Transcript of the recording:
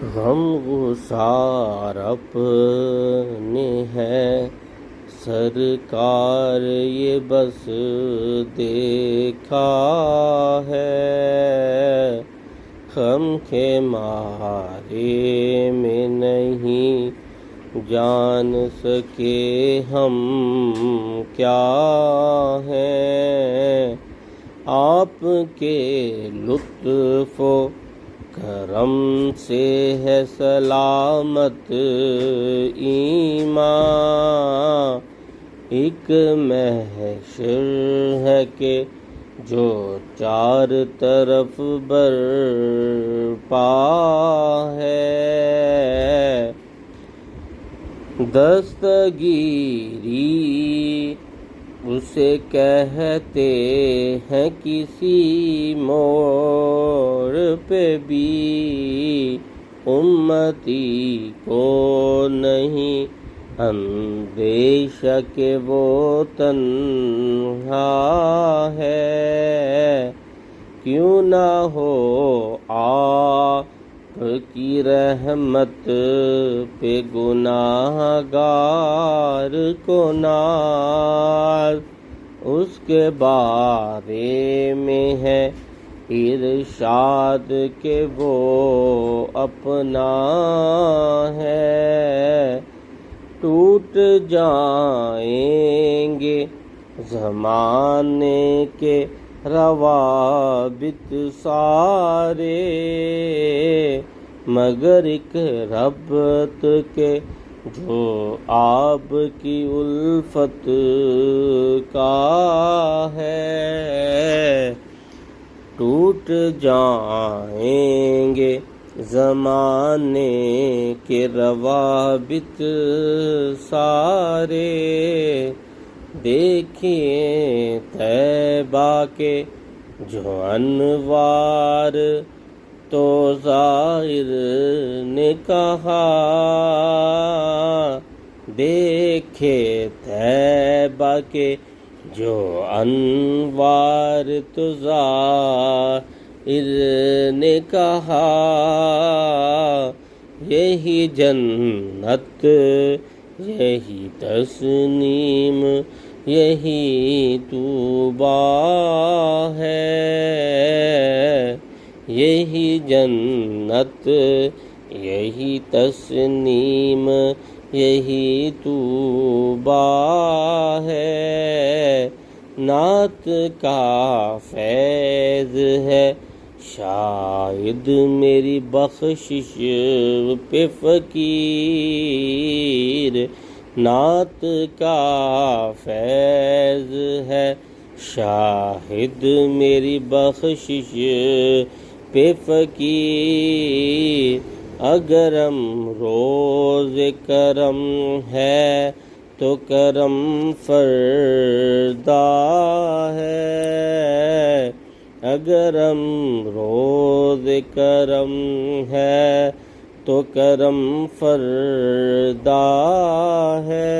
غم گسار اپنے ہے سرکار، یہ بس دیکھا ہے، غم کے مارے میں نہیں جان سکے ہم کیا ہیں، آپ کے لطف و کرم سے ہے سلامت ایمان، ایک محشر ہے کہ جو چار طرف برپا ہے، دستگیری اسے کہتے ہیں کسی موڑ پہ بھی، امتی کو نہیں اندیشہ کہ وہ تنہا ہے، کیوں نہ ہو آپ کی رحمت پہ گناہ گار کو ناز، اس کے بارے میں ہے ارشاد کہ وہ اپنا ہے، ٹوٹ جائیں گے زمانے کے روابط سارے، مگر ایک ربط کے جو آپ کی الفت کا ہے، ٹوٹ جائیں گے زمانے کے روابط سارے، دیکھیں طیبہ کے جو انوار، تو ظاہر نے کہا، دیکھے طیبہ کے جو انوار، تو ظاہر نے کہا، یہی جنت یہی تسنیم یہی طوبیٰ ہے، یہی جنت یہی تسنیم یہی طوبیٰ ہے، نعت کا فیض ہے شاید میری بخشش پہ فقیر، نعت کا فیض ہے شاہد میری بخشش پہ فقیر، اگرم روز کرم ہے تو کرم فردا ہے، اگرم روز کرم ہے تو کرم فردا ہے۔